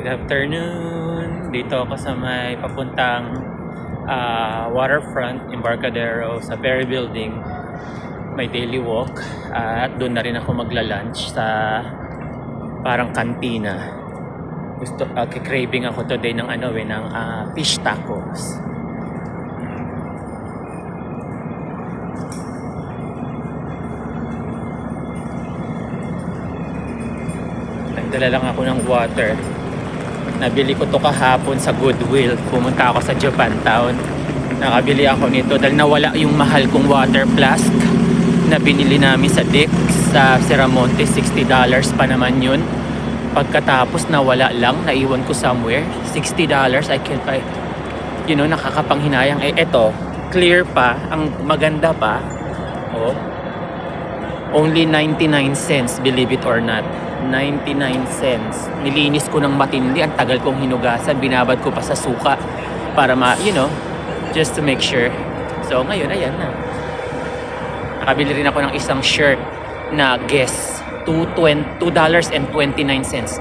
Good afternoon. Dito ako sa may papuntang waterfront, Embarcadero sa Perry Building. May daily walk at doon na rin ako magla-lunch sa parang kantina. Craving ako today ng fish tacos. Nagdala lang ako ng water. Nabili ko to kahapon sa Goodwill. Pumunta ako sa Japantown. Nakabili ako nito dahil nawala yung mahal kong water flask na binili namin sa Dick sa Siramonte. $60 pa naman yun. Pagkatapos nawala lang, naiwan ko somewhere. $60, I can't buy. Nakakapanghinayang. Eto, clear pa. Ang maganda pa. Oh. Only 99 cents, believe it or not. 99 cents. Nilinis ko ng matindi. Ang tagal kong hinugasan. Binabad ko pa sa suka para just to make sure. So ngayon, ayan na. Nakabili rin ako ng isang shirt na Guess. $2.29.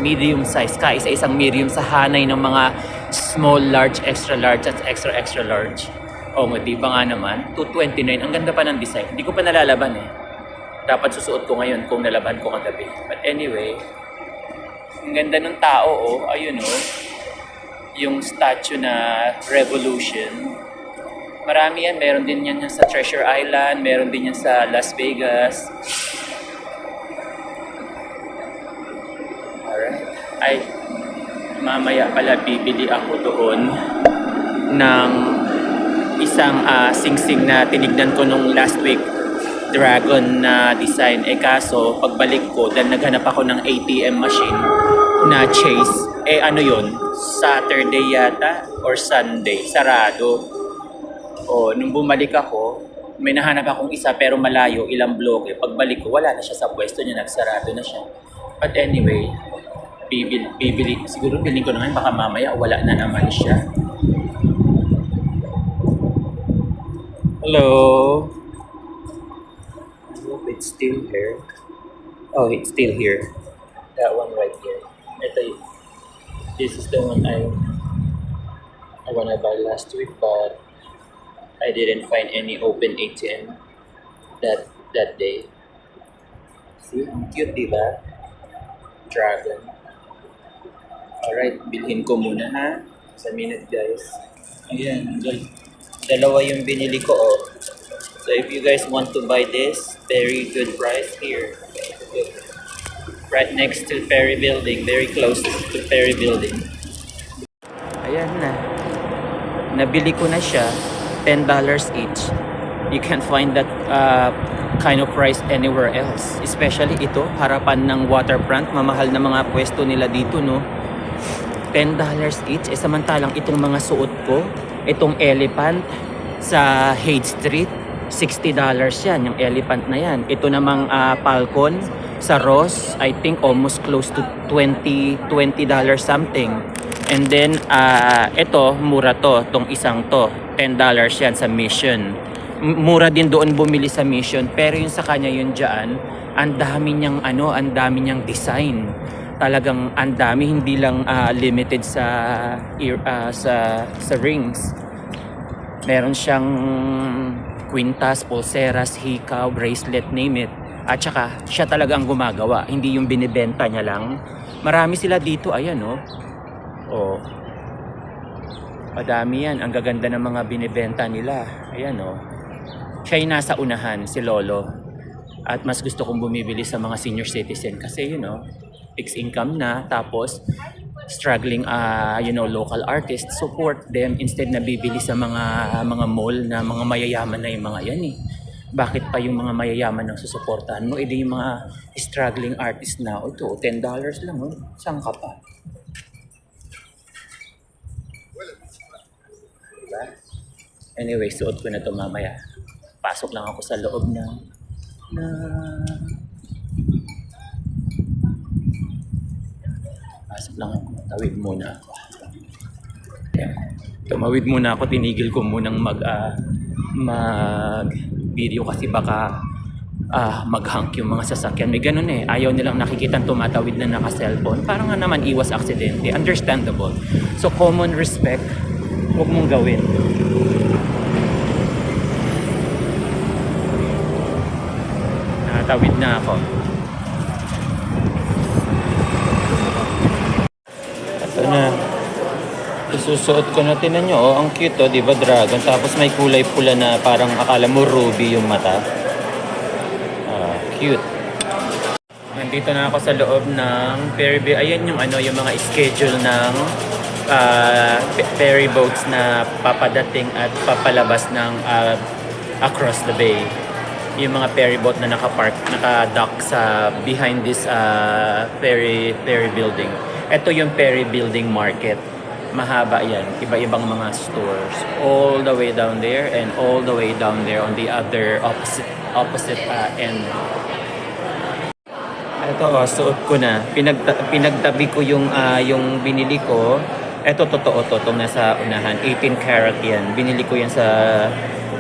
Medium size. Kaisa-isang medium sa hanay ng mga small, large, extra large at extra, extra large. Di ba nga naman? $2.29. Ang ganda pa ng design. Hindi ko pa nalalaban Dapat susuot ko ngayon kung nalaban ko kagabi. But anyway, ang ganda ng tao, ayun yung statue na Revolution. Marami yan, meron din yan sa Treasure Island, meron din yan sa Las Vegas. Alright. Mamaya pala bibili ako doon ng isang sing-sing na tinignan ko nung last week. Dragon na design. Kaso, pagbalik ko, dahil naghanap ako ng ATM machine na Chase. Yun? Saturday yata or Sunday. Sarado. Nung bumalik ako, may nahanap akong isa pero malayo, ilang bloke. Pagbalik ko, wala na siya sa pwesto niya. Nagsarado na siya. But anyway, bibili. Siguro bilhin ko na ngayon. Baka mamaya, wala na naman siya. Hello? It's still here. It's still here. That one right here. This is the one I wanna buy last week, but I didn't find any open ATM that day. See, ang cute, diba? Dragon. Alright, bilhin ko muna ha. Sa minute, guys. Ayan, dalawa yung binili ko So if you guys want to buy this, very good price here. Right next to Perry Building, very close to Perry Building. Ayan na. Nabili ko na siya, $10 each. You can't find that kind of price anywhere else. Especially ito, harapan ng waterfront, mamahal na mga pwesto nila dito, no? $10 each. Samantalang itong mga suot ko, itong elephant sa Haight Street, $60 yan, yung elephant na yan. Ito namang Falcon sa Ross, I think almost close to $20 something. And then, ito, mura tong isang to. $10 yan sa Mission. Mura din doon bumili sa Mission. Pero yung sa kanya yun dyan, ang dami niyang design. Talagang ang dami, hindi lang limited sa rings. Meron siyang kwintas, pulseras, hikaw, bracelet, name it. At saka, siya talaga ang gumagawa. Hindi yung binibenta niya lang. Marami sila dito, ayan Madami yan. Ang gaganda ng mga binibenta nila. Ayan Siya yung nasa unahan, si Lolo. At mas gusto kong bumibili sa mga senior citizen. Kasi fixed income na. Tapos, struggling local artists, support them instead na bibili sa mga mall na mga mayayaman na yung mga yan Bakit pa yung mga mayayaman ang susuportahan mo? Edi yung mga struggling artists na ito, $10 lang saan ka pa? Diba? Anyway, suot ko na ito mamaya. Pasok lang ako sa loob Pasok lang ako. Tawid muna ako. Tumawid muna ako. Tinigil ko munang mag-video kasi baka mag-hunk yung mga sasakyan. May ganun eh. Ayaw nilang nakikitang tumatawid na naka-cellphone. Parang nga naman iwas aksidente. Understandable. So common respect, huwag mong gawin. Nakatawid na ako. Ito na. Isusuot ko na, tinan nyo, oh, ang cute, oh, di ba, dragon? Tapos may kulay pula na parang akala mo ruby yung mata. Cute. Nandito na ako sa loob ng ferry bay. Ayan yung ano, yung mga schedule ng ferry boats na papadating at papalabas ng across the bay. Yung mga ferry boat na naka-dock sa behind this ferry building. Ito yung ferry building market. Mahaba yan. Iba-ibang mga stores. All the way down there and all the way down there on the other opposite end. Ito, oh, suot ko na. Pinagtabi ko yung binili ko. Ito, totoo to. Itong nasa unahan. 18 karat yan. Binili ko yan sa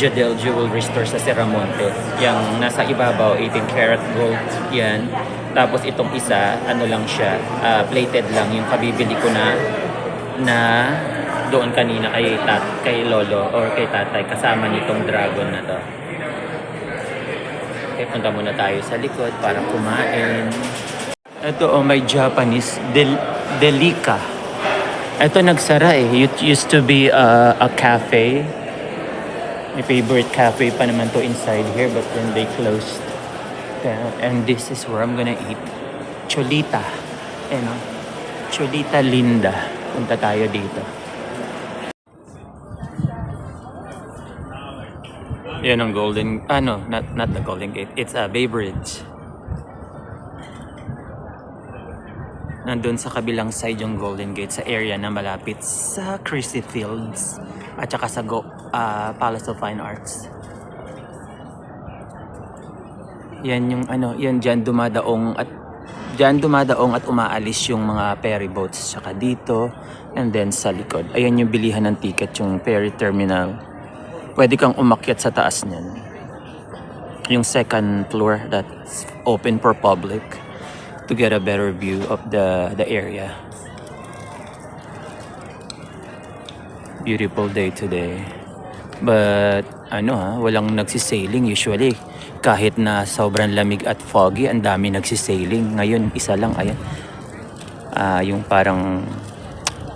Jadel Jewelry Store sa Sierramonte. Yung nasa ibabaw, 18 karat gold yan. Tapos itong isa, ano lang siya, plated lang. Yung kabibili ko na doon kanina kay lolo or kay tatay kasama nitong dragon na to. Okay, punta muna tayo sa likod para kumain. Ito, oh, may Japanese Delica. Ito nagsara eh. It used to be a cafe. My favorite cafe pa naman to inside here, but then they closed down. And this is where I'm gonna eat Cholita. Cholita Linda. Punta tayo dito. Yan ang Golden, not the Golden Gate. It's a Bay Bridge. Nandun sa kabilang side yung Golden Gate sa area na malapit sa Christie Fields at saka sa Palace of Fine Arts. Yan yung yan dyan dumadaong at umaalis yung mga ferry boats. Saka dito and then sa likod. Ayan yung bilihan ng ticket, yung ferry terminal. Pwede kang umakyat sa taas niyan. Yung second floor that's open for public to get a better view of the area. Beautiful day today. But walang nagsisailing usually. Kahit na sobrang lamig at foggy, ang dami nagsisailing. Ngayon, isa lang, ayan. Yung parang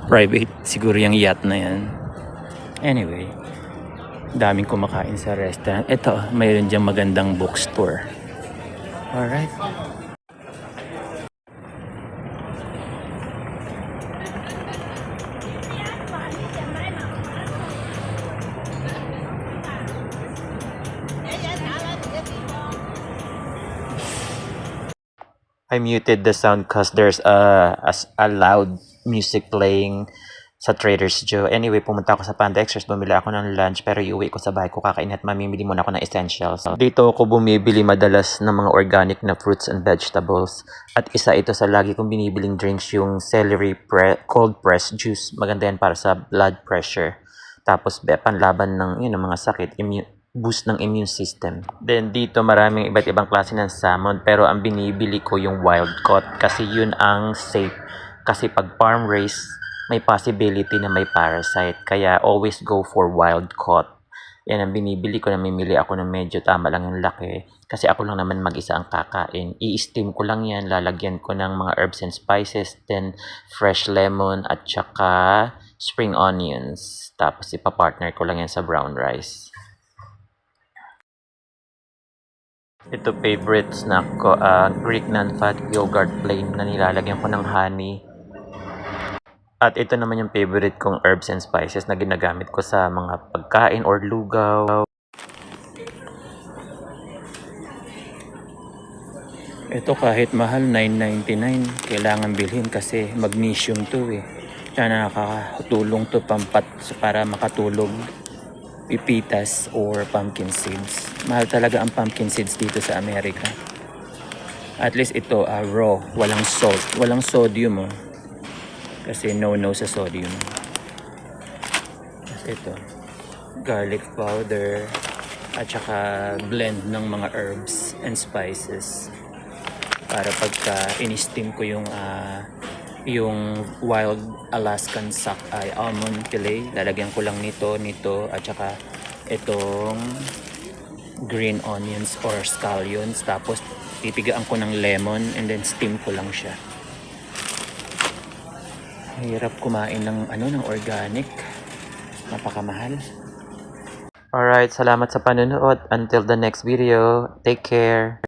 private, siguro yung yacht na yan. Anyway, daming kumakain sa restaurant. Ito, mayroon diyang magandang bookstore. Alright. I muted the sound because there's a loud music playing sa Trader's Joe. Anyway, pumunta ako sa Panda Express, bumili ako ng lunch, pero iuwi ko sa bahay ko kakain at mamimili muna ako ng essentials. Dito ako bumibili madalas ng mga organic na fruits and vegetables. At isa ito sa lagi kong binibiling drinks, yung celery cold pressed juice. Maganda yan para sa blood pressure. Tapos panlaban ng mga sakit, boost ng immune system. Then dito maraming iba't ibang klase ng salmon, pero ang binibili ko yung wild caught kasi yun ang safe. Kasi pag farm raised, may possibility na may parasite. Kaya always go for wild caught. Yan ang binibili ko. Namimili ako ng medyo tama lang yung laki. Kasi ako lang naman mag-isa ang kakain. I-steam ko lang yan. Lalagyan ko ng mga herbs and spices. Then fresh lemon at saka spring onions. Tapos ipapartner ko lang yan sa brown rice. Ito favorite snack ko. Greek non-fat yogurt plain na nilalagyan ko ng honey. At ito naman yung favorite kong herbs and spices na ginagamit ko sa mga pagkain or lugaw. Ito kahit mahal, $9.99. Kailangan bilhin kasi magnesium to eh. Kaya nakakatulong to para makatulog. Pipitas or pumpkin seeds. Mahal talaga ang pumpkin seeds dito sa Amerika. At least ito, raw. Walang salt. Walang sodium Kasi no sa sodium. Kasi ito, garlic powder at saka blend ng mga herbs. and spices. Para pagka in-steam ko yung wild Alaskan sockeye almond fillet, lalagyan ko lang nito at saka itong green onions or scallions, tapos pipigaan ko ng lemon and then steam ko lang siya. Hirap kumain ng organic, napakamahal. Alright, salamat sa panonood. Until the next video, take care.